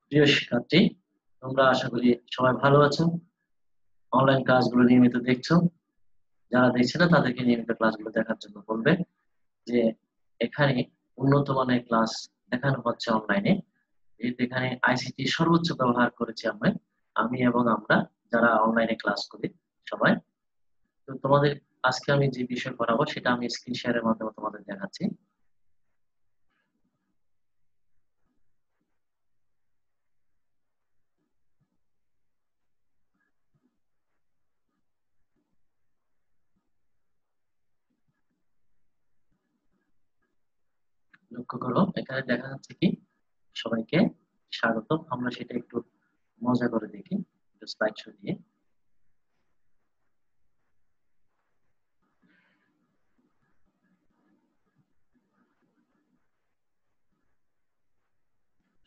প্রিয় শিক্ষার্থী, তোমরা আশা করি সবাই ভালো আছো। অনলাইন ক্লাসগুলো নিয়মিত দেখছো। যারা দেখছে না তাদেরকে নিয়মিত ক্লাসগুলো দেখার জন্য বলবে যে এখানে উন্নত মানের ক্লাস দেখানো হচ্ছে অনলাইনে। এখানে আইসিটি সর্বোচ্চ ব্যবহার করেছি আমি এবং আমরা যারা অনলাইনে ক্লাস করি সবাই। তো তোমাদের আজকে আমি যে বিষয় পড়াবো সেটা আমি স্ক্রিন শেয়ারের মাধ্যমে তোমাদের দেখাচ্ছি। লক্ষ্য করো, এখানে দেখা যাচ্ছে কি সবাইকে স্বাগত। আমরা সেটা একটু মজা করে দেখি, একটু স্লাইড শো দিয়ে।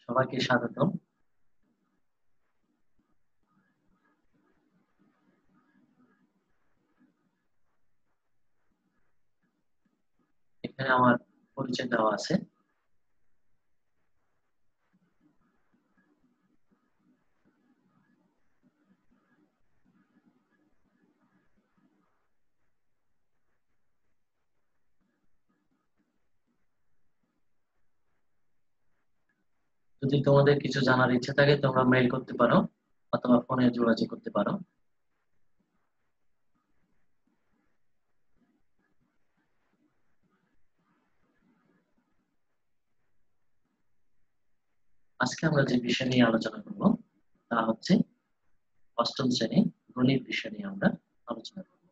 সবাইকে স্বাগত। এখানে আমার পরিচয় দেওয়া আছে। যদি তোমাদের কিছু জানার ইচ্ছা থাকে তোমরা মেইল করতে পারো অথবা ফোনে যোগাযোগ করতে পারো। আজকে আমরা যে বিষয় নিয়ে আলোচনা করব তা হচ্ছে অষ্টম শ্রেণী গণিত বিষয় নিয়ে আমরা আলোচনা করব।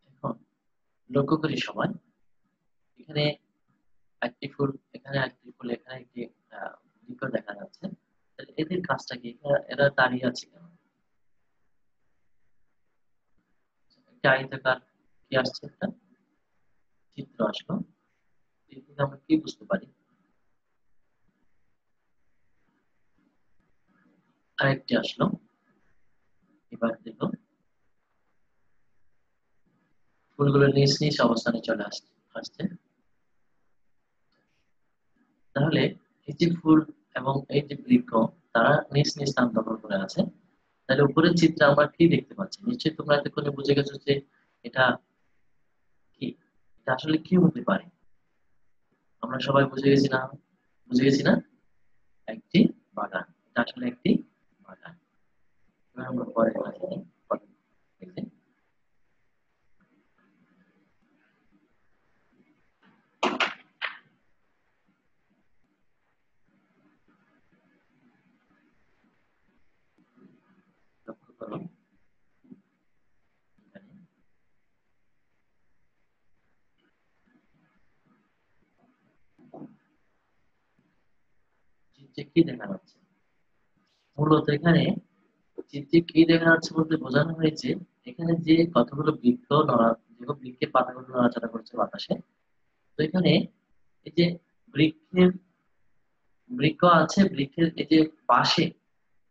এখন লক্ষ্য করি সবাই, এখানে একটি ফুল, এখানে একটি ফুল, এখানে একটি বৃক্ষ দেখা যাচ্ছে। তাহলে এদের কাজটা কি? এরা দাঁড়িয়ে আছে কেন? একটা আয়তাকার কি আসছে, একটা চিত্র আসলো। এর থেকে আমরা কি বুঝতে পারি? আরেকটি আসলো। এবার দেখো ফুলগুলো নিজ নিজ অবস্থানে চলে আসছে। তাহলে এই যে ফুল এবং এই যে বৃক্ষ, তারা নিজ নিজ স্থান দখল করে আছে। তাহলে উপরের চিত্রে আমরা কি দেখতে পাচ্ছি? নিশ্চয়ই তোমরা এতক্ষণে বুঝে গেছো যে এটা কি, এটা আসলে কি হতে পারে। আমরা সবাই বুঝে গেছি না? বুঝে গেছি না? একটি বাগান, এটা আসলে একটি বাগান। এবার আমরা পরের ক্লাসে নিই। লক্ষ্য করো, এখানে চিত্রে কি দেখা যাচ্ছে? মূলত এখানে চিত্রে কি দেখা যাচ্ছে বলতে বোঝানো হয়েছে এখানে যে কতগুলো বৃক্ষ নড়া, যেগুলো বৃক্ষের পাতাগুলো নড়াচড়া করছে বাতাসে। তো এখানে এই যে বৃক্ষের বৃক্ষ আছে, বৃক্ষের এই যে পাশে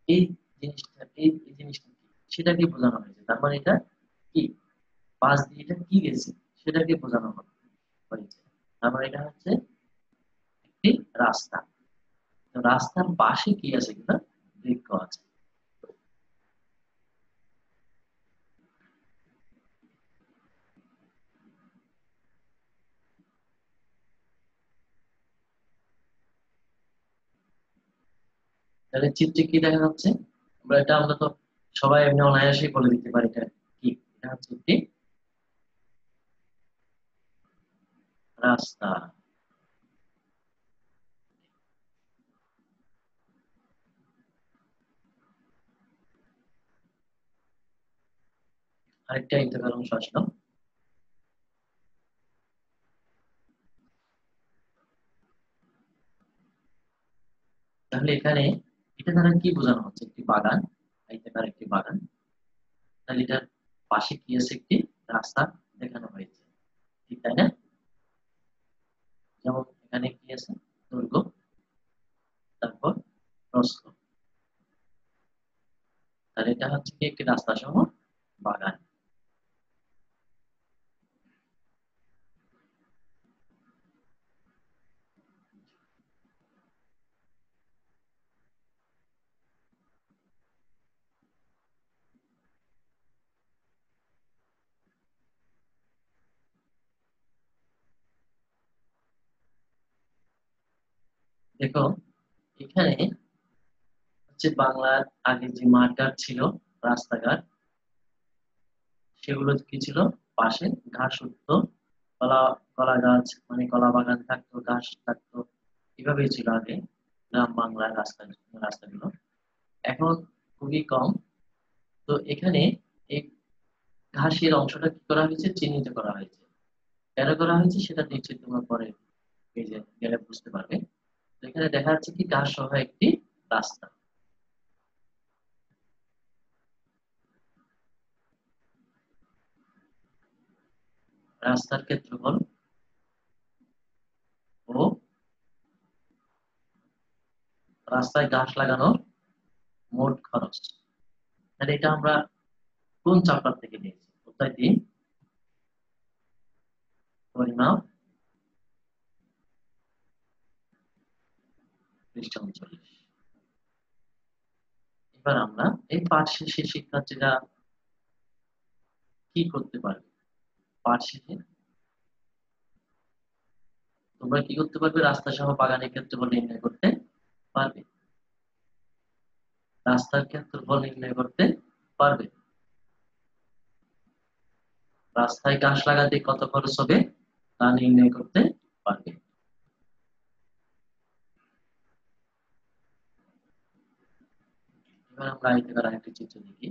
এই জিনিসটা, এই জিনিসটা কি সেটাকে বোঝানো হয়েছে। তার মানে এটা কি, পাশ দিয়ে এটা কি গেছে সেটাকে বোঝানো হয়েছে। তার মানে এটা হচ্ছে একটি রাস্তা। তো রাস্তার পাশে কি আছে কিনা, বৃক্ষ আছে। তাহলে চিত্রে কি দেখা যাচ্ছে? আমরা তো সবাই এমনি অনায়াসেই বলে দিতে পারি এটা কি। এটা হচ্ছে একটি রাস্তা। আরেকটা ইন্টারভ্যাল অংশ আসলো। তাহলে এখানে এটা দ্বারা কি বোঝানো হচ্ছে? একটি বাগান, আয়তাকার একটি বাগান। তাহলে এটার পাশে কি আছে? একটি রাস্তা দেখানো হয়েছে, ঠিক তাই না? যেমন এখানে কি আছে? দৈর্ঘ্য, তারপর প্রস্থ। তাহলে এটা হচ্ছে কি একটি রাস্তা সহ বাগান। দেখো এখানে হচ্ছে বাংলার আগে যে মাঠঘাট ছিল, রাস্তাঘাট, সেগুলো কি ছিল? পাশে ঘাস উঠতো, কলা কলা গাছ মানে কলা বাগান থাকতো, ঘাস থাকতো, এভাবেই ছিল আগে গ্রাম বাংলার রাস্তাগুলো। এখন খুবই কম। তো এখানে এই ঘাসের অংশটা কি করা হয়েছে? চিহ্নিত করা হয়েছে। কেন করা হয়েছে সেটা নিশ্চয়ই তোমরা পরে পেজে গেলে বুঝতে পারবে। তো এখানে দেখা যাচ্ছে কি ঘাস সহ একটি রাস্তা। রাস্তার ক্ষেত্রফল ও রাস্তায় ঘাস লাগানোর মোট খরচ। তাহলে এটা আমরা কোন চ্যাপ্টার থেকে নিয়েছি? কোথায় দিন পরিমাপ পৃষ্ঠা 39। এবার আমরা এই পাঠ শেষে শিক্ষার্থীরা কি করতে পারবে? পাঠ শেষে তোমরা কি করতে পারবে? রাস্তা সহ বাগানের ক্ষেত্রফল নির্ণয় করতে পারবে। রাস্তার ক্ষেত্রফল নির্ণয় করতে পারবে। রাস্তায় ঘাস লাগাতে কত খরচ হবে তা নির্ণয় করতে পারবে। এবার আমরা আয়তাকার আরেকটি চিত্র দেখি।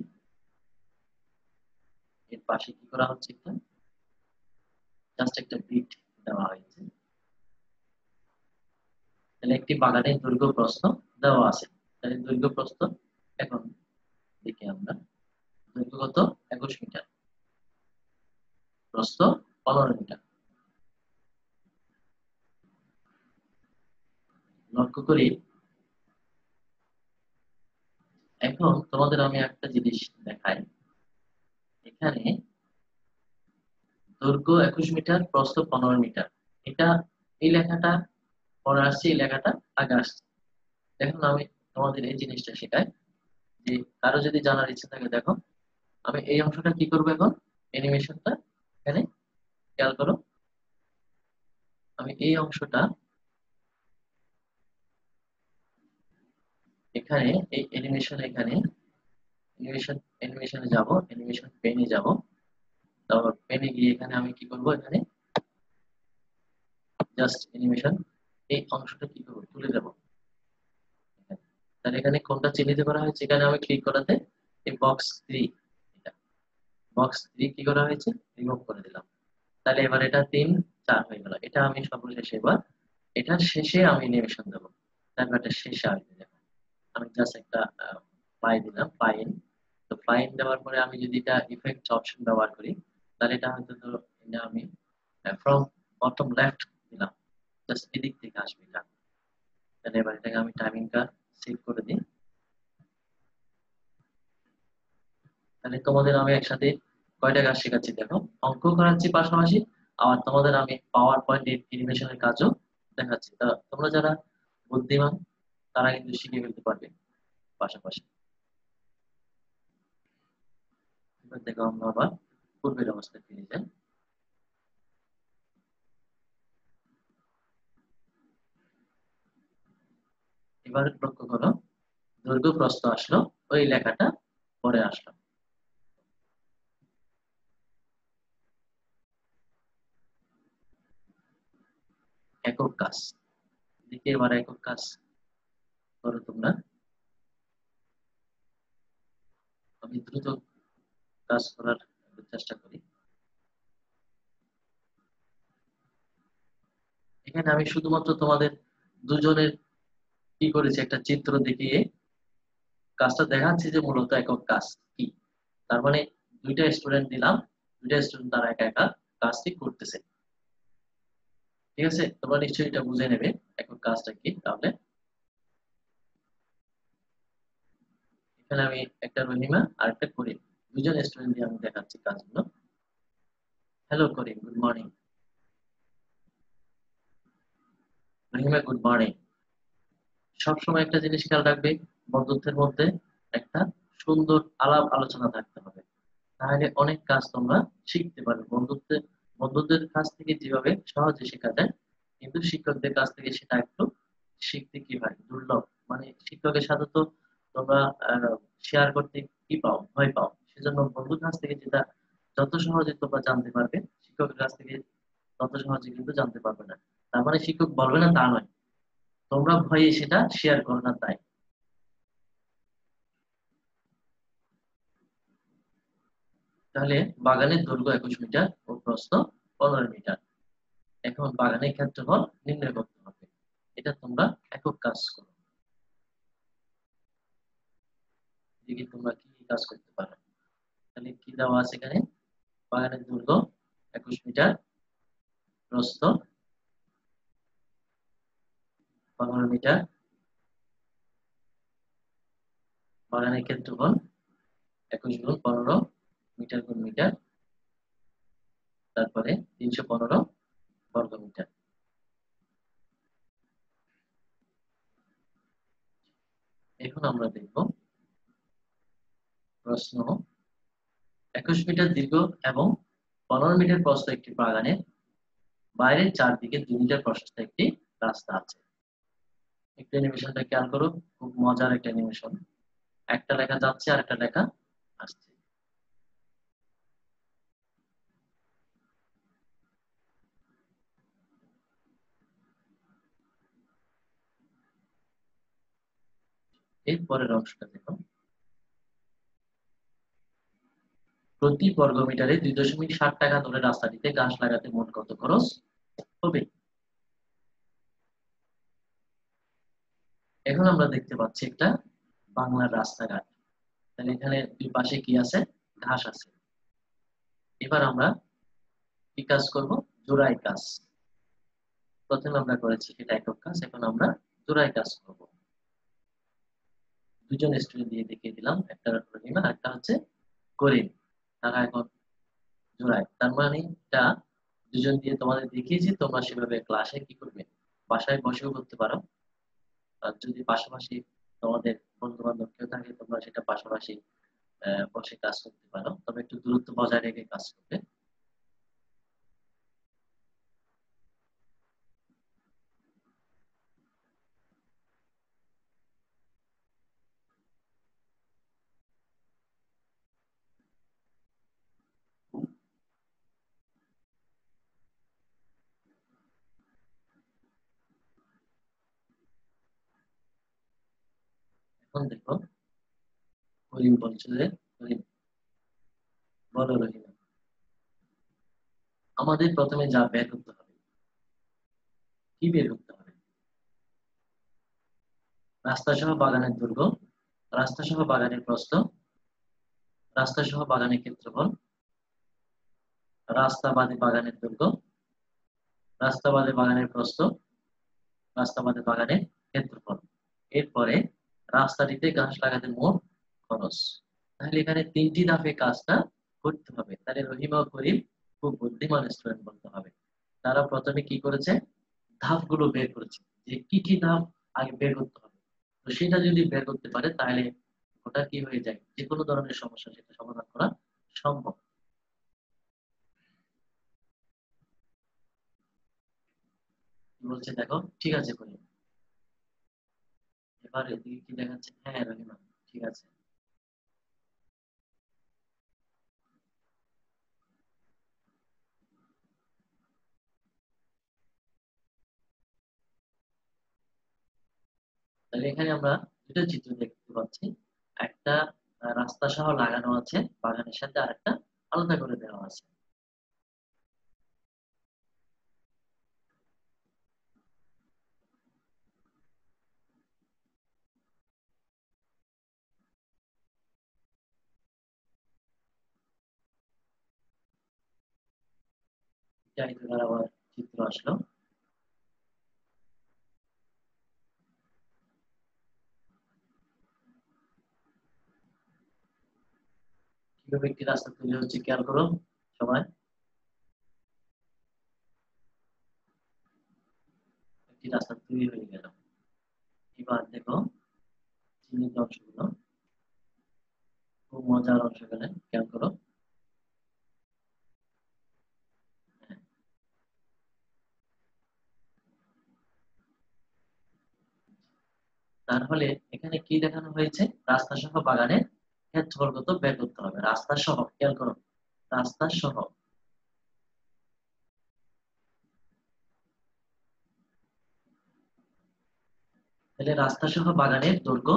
এর পাশে কি করা হচ্ছে? একটা জাস্ট একটা বিট দেওয়া হয়েছে। তাহলে একটি বাগানের দৈর্ঘ্য প্রস্থ দেওয়া আছে। তাহলে দৈর্ঘ্য প্রস্থ এখন দেখি আমরা। দৈর্ঘ্য কত? 21 মিটার, প্রস্থ 15 মিটার। লক্ষ্য করি, এখন তোমাদের আমি একটা জিনিস দেখাই। এখানে দৈর্ঘ্য 21 মিটার, প্রস্থ 15 মিটার। এটা এই লেখাটা পরে আসছে, এই লেখাটা আগে আসছে। এখন আমি তোমাদের এই জিনিসটা শেখাই যে কারো যদি জানার ইচ্ছে থাকে, দেখো আমি এই অংশটা কি করবো এখন? অ্যানিমেশনটা এখানে খেয়াল করো। আমি এই অংশটা এখানে, এই অ্যানিমেশন, এখানে অ্যানিমেশনে যাব, অ্যানিমেশন পেনে যাব। তারপর পেনে গিয়ে এখানে আমি কি করব? এখানে জাস্ট অ্যানিমেশন, এই অংশটা কি করব? তুলে দেব। তাহলে এখানে কোনটা চিহ্নিত করা হয়েছে? এখানে আমি ক্লিক করাতে এই বক্স 3, এটা বক্স 3 কি করা হয়েছে? রিমুভ করে দিলাম। তাহলে এবার এটা 3 4 হয়ে গেল। এটা আমি সর্বশেষে এবার এটার শেষে আমি অ্যানিমেশন দেব। তারপর এটা শেষে আসবে। দেখো আমি জাস্ট একটা পাই দিলাম, ফাইন। তো ফাইন দেওয়ার পরে আমি যদি এটা ইফেক্টস অপশন ব্যবহার করি, তাহলে এটা হয়তো ধরো এটা আমি ফ্রম বটম লেফট দিলাম, জাস্ট এদিক থেকে আসবে এটা। তাহলে এবার এটাকে আমি টাইমিংটা সেভ করে দিই। তাহলে তোমাদের আমি একসাথে কয়টা কাজ শেখাচ্ছি দেখো, অঙ্ক করাচ্ছি পাশাপাশি, আবার তোমাদের আমি পাওয়ার পয়েন্ট অ্যানিমেশনের কাজও দেখাচ্ছি। তা তোমরা যারা বুদ্ধিমান তারা কিন্তু শিখে ফেলতে পারবে পাশাপাশি। এবার দেখো আমরা আবার পূর্বের অবস্থায় ফিরে যাই। এবার লক্ষ্য করো, দৈর্ঘ্য প্রস্থ আসলো, ওই লেখাটা পরে আসলো। একক কাজ দেখি, এবার একক কাজ করো তোমরা। আমি দ্রুত কাজ করার চেষ্টা করি। এখানে আমি শুধুমাত্র তোমাদের দুজনের কি করেছি একটা চিত্র দেখিয়ে কাজটা দেখাচ্ছি যে মূলত একক কাজ কি। তার মানে দুইটা স্টুডেন্ট দিলাম, দুইটা স্টুডেন্ট তারা একা একা কাজটি করতেছে। ঠিক আছে, তোমরা নিশ্চয়ই এটা বুঝে নেবে একক কাজটা কি। তাহলে এখানে আমি একটা রহিমা আর একটা করিম, দুজন স্টুডেন্ট দিয়ে আমি দেখাচ্ছি কাজগুলো। Hello Karim, good morning. Rahima, good morning. সবসময় একটা জিনিস খেয়াল রাখবে, বন্ধুত্বের মধ্যে একটা সুন্দর আলাপ আলোচনা থাকতে হবে, তাহলে অনেক কাজ তোমরা শিখতে পারবে। বন্ধুদের কাছ থেকে যেভাবে সহজে শেখা যায়, কিন্তু শিক্ষকদের কাছ থেকে সেটা একটু শিখতে কি হয় দুর্লভ, মানে শিক্ষকের সাথে তো তোমরা শেয়ার করতে কি পাও, ভয় পাও। সেজন্য বন্ধুর কাছ থেকে যেটা যত সহজে তোমরা জানতে পারবে, শিক্ষকের কাছ থেকে তত সহজে কিন্তু জানতে পারবে না। তার মানে শিক্ষক বলবে না তা নয়, তোমরা ভয়ে সেটা শেয়ার করো না তাই। তাহলে বাগানের দৈর্ঘ্য 21 মিটার ও প্রস্থ 15 মিটার। এখন বাগানের ক্ষেত্রফল নির্ণয় করতে হবে। এটা তোমরা একক কাজ করো, দেখি তোমরা কি কি কাজ করতে পারো। তাহলে কি দেওয়া আছে এখানে, বাগানের দৈর্ঘ্য 21 মিটার, প্রস্থ 15 মিটার, বাগানের ক্ষেত্রফল 21 × 15 মিটার গুণ মিটার, তারপরে 315 বর্গমিটার। এখন আমরা দেখব প্রশ্ন, 21 মিটার দীর্ঘ এবং 15 মিটার প্রস্থ একটি বাগানের বাইরের চারদিকে 2 মিটার প্রশস্ত একটি রাস্তা আছে। একটু অ্যানিমেশনটা খেয়াল করো, খুব মজার একটা অ্যানিমেশন। একটা লেখা যাচ্ছে আর একটা লেখা আসছে। এর পরের অংশটা দেখো, প্রতি বর্গমিটারে 2.60 টাকা ধরে রাস্তাটিতে গাছ লাগাতে মোট কত খরচ হবে। এখন আমরা দেখতে পাচ্ছি একটা বাংলার রাস্তাঘাট। তাহলে এখানে দুই পাশে কি আছে, ঘাস আছে। এবার আমরা কি কাজ করব, জোড়াই কাজ। প্রথমে আমরা করেছি এটা একক কাজ, এখন আমরা জোড়াই কাজ করব। দুজন স্টুডেন্ট দিয়ে দেখিয়ে দিলাম, একটা রহিমা একটা হচ্ছে করিম। তারা এখন জোড়ায়, তার মানে এটা দুজন দিয়ে তোমাদের দেখিয়েছি, তোমরা সেভাবে ক্লাসে কি করবে, বাসায় বসেও করতে পারো। আর যদি পাশাপাশি তোমাদের বন্ধু বান্ধব কেউ থাকে, তোমরা সেটা পাশাপাশি বসে কাজ করতে পারো, তবে একটু দূরত্ব বজায় রেখে কাজ করবে। এখন দেখো, করিম বলছে যে, করিম বলো রহিমা, আমাদের প্রথমে যা বের করতে হবে, কি বের করতে হবে, রাস্তা সহ বাগানের দৈর্ঘ্য, রাস্তা সহ বাগানের প্রস্থ, রাস্তা সহ বাগানের ক্ষেত্রফল, রাস্তা বাদে বাগানের দৈর্ঘ্য, রাস্তা বাদে বাগানের প্রস্থ, রাস্তা বাদে বাগানের ক্ষেত্রফল। এরপরে রাস্তাটিতে গাছ লাগাতে মোট খরচ। তাহলে এখানে 3টি ধাপে কাজটা করতে হবে। তাহলে রহিমা ও করিম খুব বুদ্ধিমান স্টুডেন্ট বলতে হবে। তারা প্রথমে কি করেছে, ধাপগুলো বের করেছে, যে কি কি ধাপ আগে বের করতে হবে। তো সেটা যদি বের করতে পারে, তাহলে ওটা কি হয়ে যায়, যে কোনো ধরনের সমস্যা সেটা সমাধান করা সম্ভব। কি বলছে দেখো, ঠিক আছে করিম, এবার এদিকে কি দেখাচ্ছে, হ্যাঁ রহিমা ঠিক আছে। তাহলে এখানে আমরা দুটো চিত্র দেখতে পাচ্ছি। একটা রাস্তা সহ লাগানো আছে বাগানের সাথে, আর একটা আলাদা করে দেওয়া আছে। চারিদিকে তো আবার চিত্র আসলো। কিভাবে একটি রাস্তা তৈরি হচ্ছে খেয়াল করো সবাই। একটি রাস্তা তৈরি হয়ে গেল। এবার দেখো চিহ্নিত অংশগুলো, খুব মজার অংশ এখানে খেয়াল করো। হ্যাঁ, তাহলে এখানে কি দেখানো হয়েছে, রাস্তা সহ বাগানের ক্ষেত্রফল কত বের করতে হবে। রাস্তা সহ, খেয়াল করো, রাস্তা সহ। তাহলে রাস্তা সহ বাগানের দৈর্ঘ্য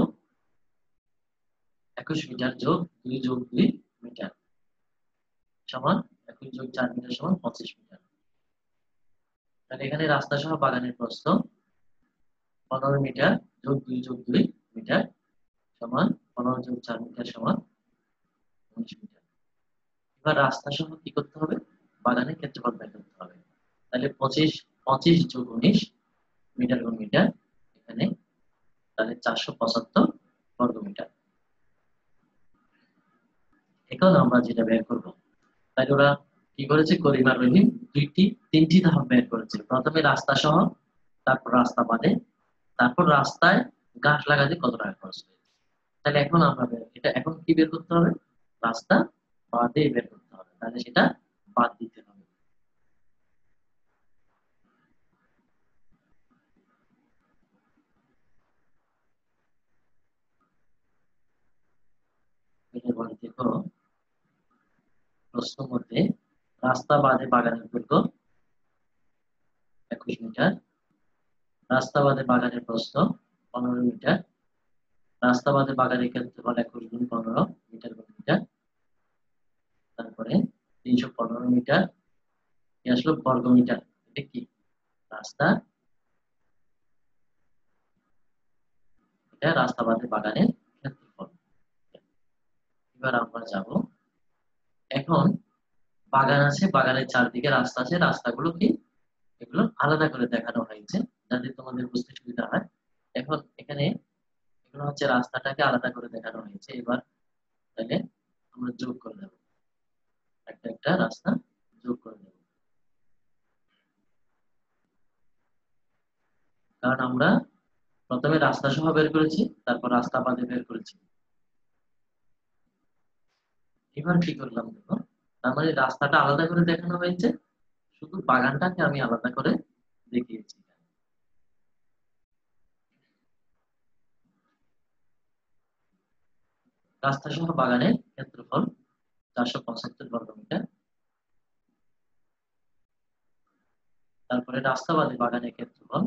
21 মিটার যোগ 2 যোগ 2 মিটার সমান 21 যোগ 4 মিটার সমান 25 মিটার। তাহলে এখানে রাস্তা সহ বাগানের প্রস্থ 15 মিটার যোগ 2 যোগ 2 মিটার সমান 15 যোগ 4 মিটার সমান 19 মিটার। এবার রাস্তা সহ কি করতে হবে, বাগানের ক্ষেত্রফল বের করতে হবে। তাহলে 25 যোগ 19 মিটার গুণ মিটার, এখানে তাহলে 475 বর্গ মিটার। এখন আমরা যেটা বের করব, তাই ওরা কি করেছে, করিম আর রহিম তিনটি ধাপ বের করেছে। প্রথমে রাস্তা সহ, তারপর রাস্তা বাদে, তারপর রাস্তায় গাছ লাগাতে কত টাকা খরচ হয়েছে। তাহলে এখন আমরা এটা এখন কি বের করতে হবে, রাস্তা বাদে বের করতে হবে, তাহলে সেটা বাদ দিতে হবে। বলে দেখো প্রশ্ন মধ্যে, রাস্তা বাদে বাগানের দৈর্ঘ্য 21 মিটার, রাস্তা বাদে বাগানের প্রস্থ 15 মিটার, রাস্তা বাদে বাগানের ক্ষেত্রফল 21 গুণ 15 মিটার গুণ মিটার, তারপরে 315 মিটার আসলো বর্গ মিটার। এটা কি রাস্তা, এটা রাস্তা বাদে বাগানের ক্ষেত্রফল। এবার আমরা যাব, এখন বাগান আছে, বাগানের চারদিকে রাস্তা আছে, রাস্তাগুলো কি এগুলো আলাদা করে দেখানো হয়েছে যাতে তোমাদের বুঝতে সুবিধা হয়। এখন এখানে এগুলো হচ্ছে রাস্তাটাকে আলাদা করে দেখানো হয়েছে। এবার তাহলে আমরা যোগ করে দেব, একটা একটা রাস্তা যোগ করে দেব, কারণ আমরা প্রথমে রাস্তা সহ বের করেছি, তারপর রাস্তা বাদে বের করেছি। এবার কি করলাম দেখো, তার মানে রাস্তাটা আলাদা করে দেখানো হয়েছে, শুধু বাগানটাকে আমি আলাদা করে দেখিয়েছি। রাস্তা সহ বাগানের ক্ষেত্রফল 475 বর্গ মিটার, তারপরে রাস্তা বাদে বাগানের ক্ষেত্রফল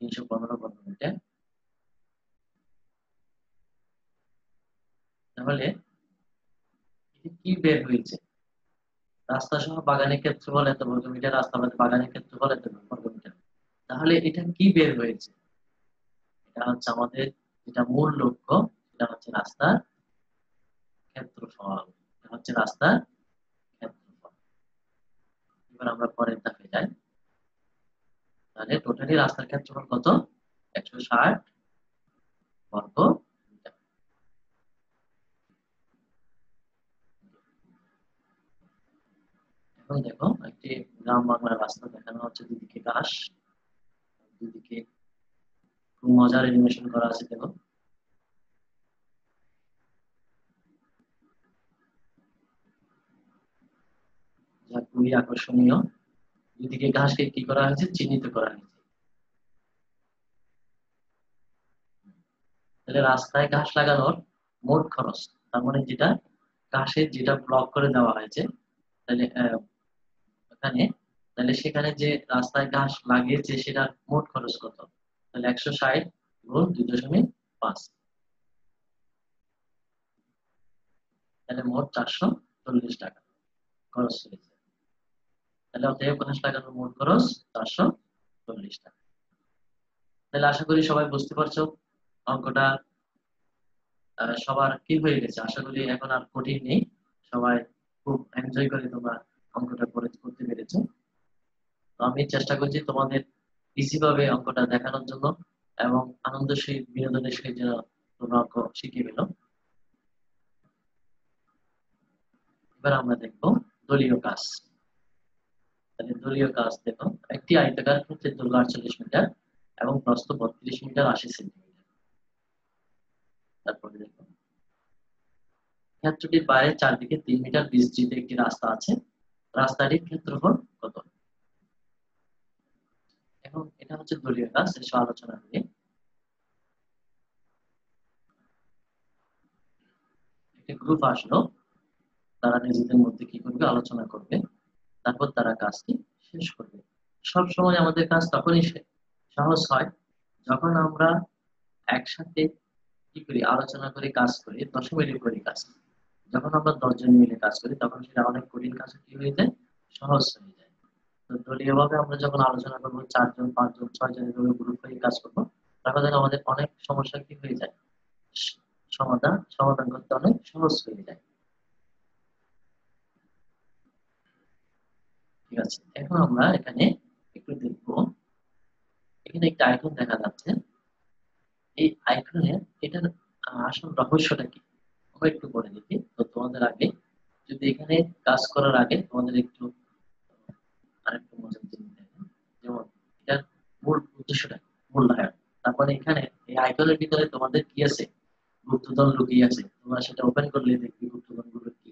315 বর্গ মিটার। তাহলে কি বের হয়েছে, রাস্তা সহ বাগানের ক্ষেত্রফল এত বর্গ মিটার, রাস্তা বাদে বাগানের ক্ষেত্রফল এত বর্গ মিটার। তাহলে এটা কি বের হয়েছে, এটা হচ্ছে আমাদের যেটা মূল লক্ষ্য, সেটা হচ্ছে রাস্তার ক্ষেত্রফল, এটা হচ্ছে রাস্তার ক্ষেত্রফল। এবার আমরা পরের ধাপে যাই, তাহলে টোটালি রাস্তার ক্ষেত্রফল কত, 160 বর্গ মিটার। এখন দেখো একটি গ্রাম বাংলার রাস্তা দেখানো হচ্ছে, দুদিকে ঘাস, দুদিকে খুব মজার অ্যানিমেশন করা আছে দেখো, যা খুবই আকর্ষণীয়। দুদিকে ঘাসকে কি করা হয়েছে, চিহ্নিত করা হয়েছে। তাহলে রাস্তায় ঘাস লাগানোর মোট খরচ, তার মানে যেটা ঘাসের যেটা ব্লক করে দেওয়া হয়েছে, তাহলে ওখানে, তাহলে সেখানে যে রাস্তায় ঘাস লাগিয়েছে সেটা মোট খরচ কত, তাহলে 160 গুণ 2.5, তাহলে মোট 440 টাকা খরচ হয়েছে। তাহলে অতএব ঘাস লাগানোর মোট খরচ 440 টাকা। তাহলে আশা করি সবাই বুঝতে পারছো অঙ্কটা সবার কি হয়ে গেছে, আশা করি এখন আর কঠিন নেই, সবাই খুব এনজয় করে তোমরা অঙ্কটা করে করতে পেরেছো। তো আমি চেষ্টা করছি তোমাদের ইজি ভাবে অঙ্কটা দেখানোর জন্য, এবং আনন্দ সহিত বিনোদনের সহিত যেন তোমরা অঙ্ক শিখে পেলো। এবার আমরা দেখবো দলীয় কাজ। তাহলে দলীয় কাজ দেখো, একটি আয়তাকার ক্ষেত্রের দৈর্ঘ্য 48 মিটার এবং প্রস্থ 32 মিটার 80 সেন্টিমিটার। তারপরে দেখো ক্ষেত্রটির বাইরে চারদিকে 3 মিটার বিস্তৃত একটি রাস্তা আছে, রাস্তাটির ক্ষেত্রফল কত। এখন এটা হচ্ছে দলীয় কাজ, এসব আলোচনা করি। একটা গ্রুপ আসলো, তারা নিজেদের মধ্যে কি করবে, আলোচনা করবে, তারপর তারা কাজটি শেষ করবে। সব সময় আমাদের কাজ তখনই সহজ হয় যখন আমরা একসাথে কি করি, আলোচনা করে কাজ করি, 10 মিনিট করে কাজ। যখন আমরা 10 জন মিলে কাজ করি তখন সেটা অনেক কঠিন কাজ কি হয়ে যায়, সহজ হয়ে যায়। তো দলীয় ভাবে আমরা যখন আলোচনা করবো, 4 জন 5 জন 6 জন এভাবে গ্রুপ হয়ে কাজ করবো, তখন দেখো আমাদের অনেক সমস্যা কি হয়ে যায়, সমাধান করতে অনেক সহজ হয়ে যায়। ঠিক আছে, এখন আমরা এখানে একটু দেখবো, এখানে একটা আইকন দেখা যাচ্ছে। এই আইকনের এটার আসল রহস্যটা কি আমরা একটু পরে দেখি। তো তোমাদের আগে যদি এখানে কাজ করার আগে তোমাদের একটু আরেকটু মজার জিনিস দেখেন, যেমন এটার মূল উদ্দেশ্যটা, মূল্যায়ন। তারপরে এখানে এই আইকনের ভিতরে তোমাদের কি আছে, গুপ্তধন লুকিয়ে আছে, তোমরা সেটা ওপেন করলে দেখবে গুপ্তধন গুলো কি।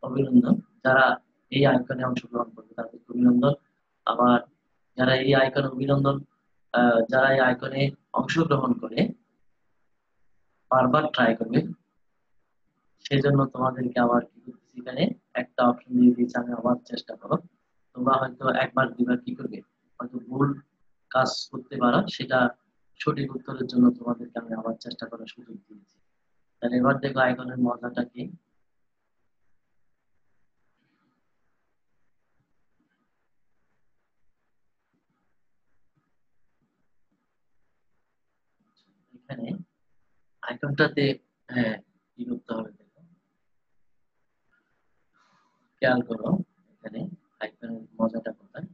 অভিনন্দন, যারা এই আইকনে অংশগ্রহণ করবে তাদেরকে অভিনন্দন। আবার যারা এই আইকনে অভিনন্দন, যারা এই আইকনে অংশগ্রহণ করে বারবার ট্রাই করবে, সেজন্য তোমাদেরকে আবার কি করতেছি, এখানে একটা অপশন দিয়ে দিয়েছি, আমি আবার চেষ্টা করো। তোমরা হয়তো একবার দুইবার কি করবে, হয়তো ভুল কাজ করতে পারো, সেটা সঠিক উত্তরের জন্য তোমাদেরকে আমি আবার চেষ্টা করার সুযোগ দিয়েছি। তাহলে এবার দেখো আইকনের মজাটা কি। এখানে আইকনটাতে, হ্যাঁ, কি করতে হবে দেখো, খেয়াল করো এখানে আইকনের মজাটা কোথায়।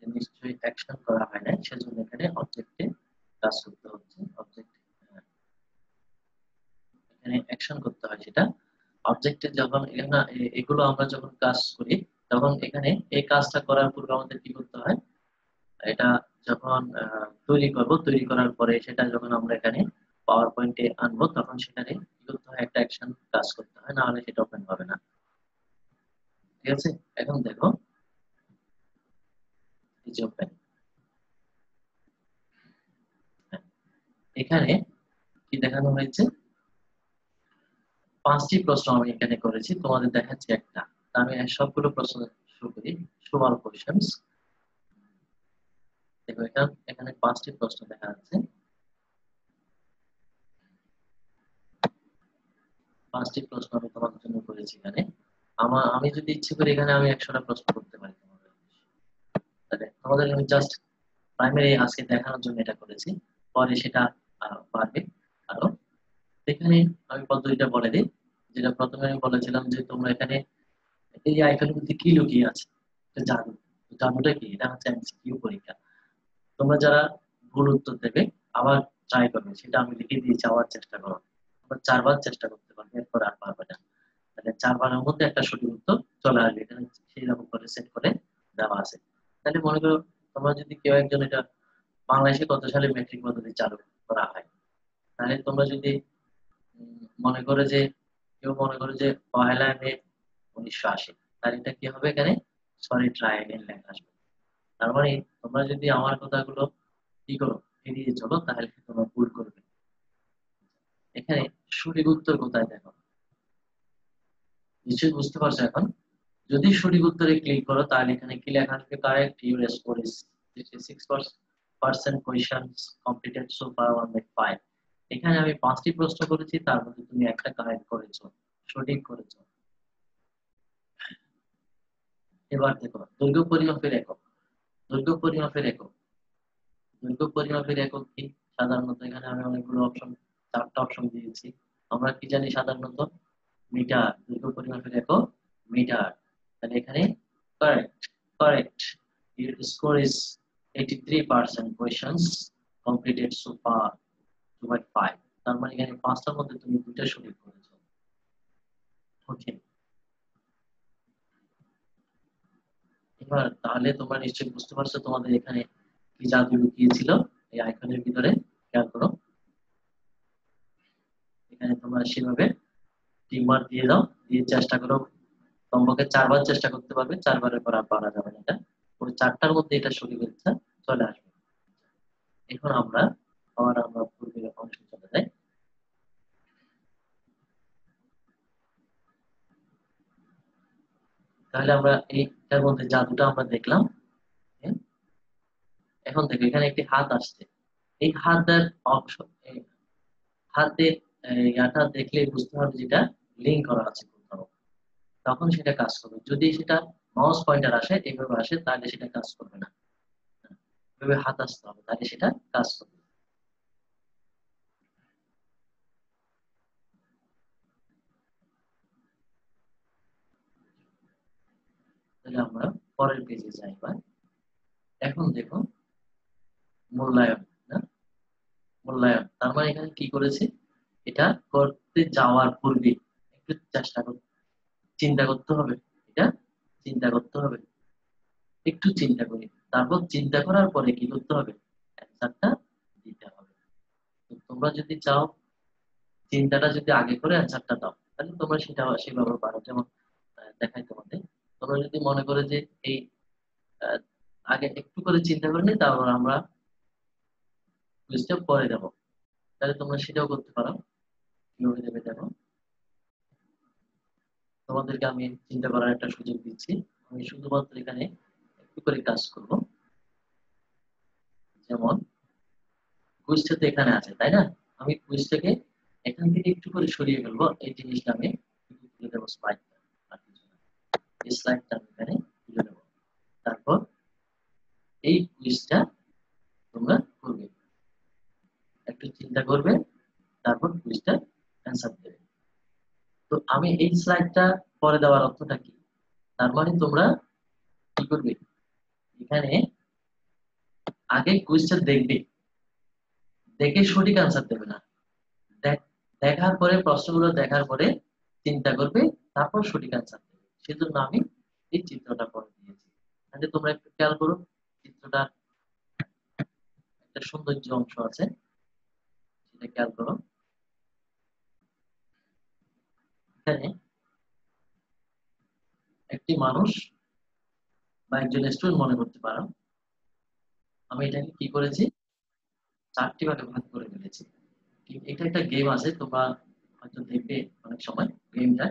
নিশ্চয়ই অ্যাকশন করা হয় না, সেজন্য এখানে অবজেক্টে কাজ করতে হচ্ছে। অবজেক্ট, এখানে অ্যাকশন করতে হয়, সেটা অবজেক্টে যখন এখানে এগুলো আমরা যখন কাজ করি, তখন এখানে এই কাজটা করার পূর্বে আমাদের কি করতে হয়, এটা যখন তৈরি করব, তৈরি করার পরে সেটা যখন আমরা এখানে পাওয়ার পয়েন্টে আনবো, তখন সেখানে কি করতে হয়, একটা অ্যাকশন কাজ করতে হয়, না হলে সেটা ওপেন হবে না। ঠিক আছে, এখন দেখো এই যে ওপেন, এখানে কি দেখানো হয়েছে, 5টি প্রশ্ন আমি এখানে করেছি, তোমাদের দেখাচ্ছি একটা। আমি সবগুলো প্রশ্ন শুরু করি। সমান কোশ্চেন্স, দেখো এখানে 5টি প্রশ্ন দেখা যাচ্ছে। 5টি প্রশ্ন আমি তোমাদের জন্য করেছি এখানে। আমি যদি ইচ্ছে করি এখানে আমি 100টা প্রশ্ন করতে পারি তোমাদের। তাহলে তোমাদের আমি জাস্ট প্রাইমারি আজকে দেখানোর জন্য এটা করেছি, পরে সেটা বাড়বে আরো। এখানে আমি পদ্ধতিটা বলে দিই। যেটা প্রথমে আমি বলেছিলাম যে তোমরা এখানে এই আইকনের মধ্যে কি লুকিয়ে আছে, এটা জাদু। জাদুটা কি, এটা হচ্ছে এমসিকিউ পরীক্ষা। তোমরা যারা ভুল উত্তর দেবে আবার ট্রাই করবে, সেটা আমি লিখে দিয়েছি, আবার চেষ্টা করো। আবার 4 বার চেষ্টা করতে পারবে, এরপর আর পারবে না। তাহলে 4 বারের মধ্যে একটা সঠিক উত্তর চলে আসবে, এখানে সেই রকম করে সেট করে দেওয়া আছে। তাহলে মনে করো তোমরা যদি কেউ একজন, এটা বাংলাদেশে কত সালে মেট্রিক পদ্ধতি চালু করা হয়, তাহলে তোমরা যদি মনে করো যে, কেউ মনে করো যে 1লা মে 1980, তাহলে এটা কি হবে, এখানে সরি ট্রাই এগেইন লেখা আসবে। তার মানে তোমরা যদি আমার কথাগুলো কি করো, এড়িয়ে চলো, তাহলে তোমরা ভুল করবে। এখানে সঠিক উত্তর কোথায় দেখো, নিশ্চয়ই বুঝতে পারছো এখন। যদি সঠিক উত্তরে ক্লিক করো তাহলে এখানে কি লেখা আসবে, correct your score is 66% questions completed so far 1/5। এখানে আমি 5টি প্রশ্ন করেছি, তার মধ্যে তুমি একটা কারেক্ট করেছো, সঠিক করেছো। এবার দেখো দৈর্ঘ্য পরিমাপের একক। দৈর্ঘ্য পরিমাপের একক, দৈর্ঘ্য পরিমাপের একক কি, সাধারণত এখানে আমি অনেকগুলো অপশন, 4টা অপশন দিয়েছি। আমরা কি জানি সাধারণত, মিটার। দৈর্ঘ্য পরিমাপের একক মিটার। তাহলে এখানে correct, correct, your score is 83% questions completed so far 2/5। তার মানে এখানে 5টার মধ্যে তুমি 2টা সঠিক করেছো। ওকে, এবার তাহলে তোমরা নিশ্চয়ই বুঝতে পারছো তোমাদের এখানে কি জাদু লুকিয়েছিল এই আইকনের ভিতরে। খেয়াল করো, এখানে তোমরা সেভাবে টিকমার্ক দিয়ে দাও, দিয়ে চেষ্টা করো। কমপক্ষে 4 বার চেষ্টা করতে পারবে, 4 বারের পর আর পারা যাবে না। এটা ওই 4টার মধ্যে এটা সঠিক হচ্ছে, চলে আসবে। এখন আমরা আবার আমরা পূর্বের অংশে চলে যাই। তাহলে আমরা এইটার মধ্যে জাদুটা আমরা দেখলাম। হ্যাঁ? এখন দেখো এখানে একটি হাত আসছে। এই হাতের অংশ, এই হাতের ইয়াটা দেখলে বুঝতে হবে যেটা লিঙ্ক করা আছে কোথাও, তখন সেটা কাজ করবে। যদি সেটা মাউস পয়েন্টার আসে, এইভাবে আসে, তাহলে সেটা কাজ করবে না। এভাবে হাত আসতে হবে, তাহলে সেটা কাজ করবে। তাহলে আমরা পরের পেজে যাই এবার। এখন দেখো মূল্যায়ন, না? মূল্যায়ন তার মানে এখানে কি করেছে, এটা করতে যাওয়ার পূর্বে একটু চেষ্টা করতে, চিন্তা করতে হবে। এটা চিন্তা করতে হবে, একটু চিন্তা করি, তারপর চিন্তা করার পরে কি করতে হবে, অ্যান্সারটা দিতে হবে। তো তোমরা যদি চাও চিন্তাটা যদি আগে করে অ্যান্সারটা দাও, তাহলে তোমরা সেটা সেভাবে পারো। যেমন দেখাই তোমাদের, তোমরা যদি মনে করে যে এই আহ, আগে একটু করে চিন্তা করে নি, তারপর আমরা কুইজটা পরে দেবো, তাহলে তোমরা সেটাও করতে পারো। কিভাবে দেবে দেখো, তোমাদেরকে আমি চিন্তা করার একটা সুযোগ দিচ্ছি। আমি শুধুমাত্র এখানে একটু করে কাজ করব। যেমন কুইজটা তো এখানে আছে, তাই না? আমি কুইজটাকে এখান থেকে একটু করে সরিয়ে ফেলবো, এই জিনিসটা আমি একটু তুলে দেবো স্লাইডটা, আর কিছু না। এই স্লাইডটা আমি এখানে তুলে দেবো। তারপর এই কুইজটা তোমরা করবে, একটু চিন্তা করবে, তারপর কুইজটা অ্যান্সার দেবে। তো আমি এই স্লাইডটা পরে দেওয়ার অর্থটা কি, তার মানে তোমরা কি করবে, এখানে আগে কুইজটা দেখবে, দেখে সঠিক অ্যান্সার দেবে না। দেখার পরে, প্রশ্নগুলো দেখার পরে চিন্তা করবে, তারপর সঠিক অ্যান্সার দেবে। সেজন্য আমি এই চিত্রটা করে দিয়েছি। তাহলে তোমরা একটু খেয়াল করো, চিত্রটা একটা সৌন্দর্য অংশ আছে, সেটা খেয়াল করো। এখানে একটি মানুষ বা একজন স্টুডেন্ট মনে করতে পারো, আমি এটাকে কি করেছি, চারটি ভাগে ভাগ করে ফেলেছি। এটা একটা গেম আছে, তোমরা হয়তো দেখবে অনেক সময় গেমটা,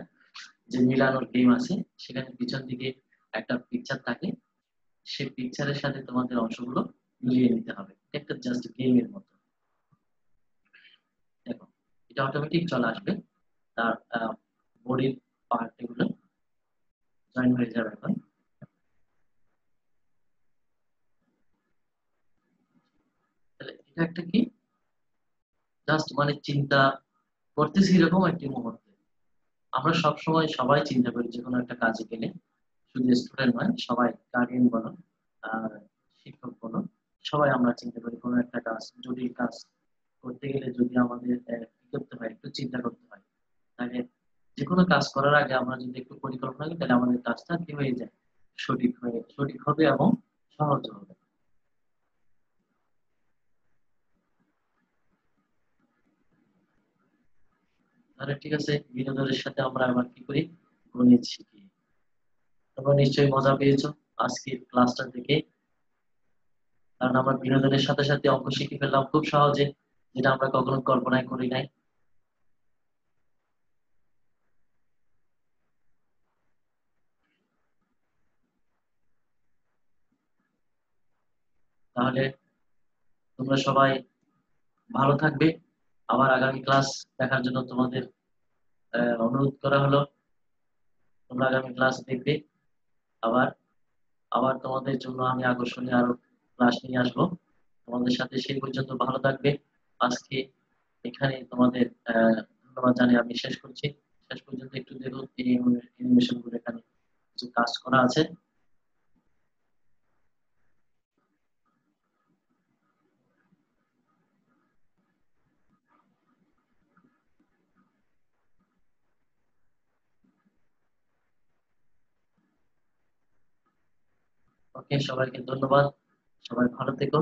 যে মিলানোর গেম আছে। সেখানে পিছন দিকে একটা পিকচার থাকে, সেই পিকচারের সাথে তোমাদের অংশগুলো মিলিয়ে নিতে হবে। এটা একটা জাস্ট গেমের মতো। দেখো এটা অটোমেটিক চলে আসবে, তার বডির পার্ট এগুলো জয়েন হয়ে যাবে এখন। তাহলে এটা একটা কি, জাস্ট মানে চিন্তা করতেছি এরকম একটি মুহূর্তে। আমরা সব সময় সবাই চিন্তা করি যে কোনো একটা কাজে গেলে, শুধু স্টুডেন্ট নয়, সবাই গার্ডিয়ান বলো আর শিক্ষক বলো, সবাই আমরা চিন্তা করি কোনো একটা কাজ, জটিল কাজ করতে গেলে যদি আমাদের কি করতে হয়, একটু চিন্তা করতে হয়। তাহলে যে কোনো কাজ করার আগে আমরা যদি একটু পরিকল্পনা করি, তাহলে আমাদের কাজটা কি হয়ে যায়, সঠিক হবে এবং সহজ হবে। তাহলে ঠিক আছে, বিনোদনের সাথে আমরা আবার কি করি, গণিত শিখি। তোমরা নিশ্চয়ই মজা পেয়েছো আজকের ক্লাসটা থেকে, কারণ আমরা বিনোদনের সাথে সাথে অঙ্ক শিখে ফেললাম খুব সহজে, যেটা আমরা কখনো কল্পনাই করি নাই। তাহলে তোমরা সবাই ভালো থাকবে। আবার আগামী ক্লাস দেখার জন্য তোমাদের অনুরোধ করা হলো। তোমরা আগামী ক্লাস দেখবে। আবার আবার তোমাদের জন্য আমি আকর্ষণীয় আরো ক্লাস নিয়ে আসবো তোমাদের সাথে। সেই পর্যন্ত ভালো থাকবে। আজকে এখানে তোমাদের ধন্যবাদ জানিয়ে আমি শেষ করছি। শেষ পর্যন্ত একটু দেখুন এই অ্যানিমেশন গুলো, এখানে কিছু কাজ করা আছে। ওকে, সবাইকে ধন্যবাদ। সবাই ভালো থেকো।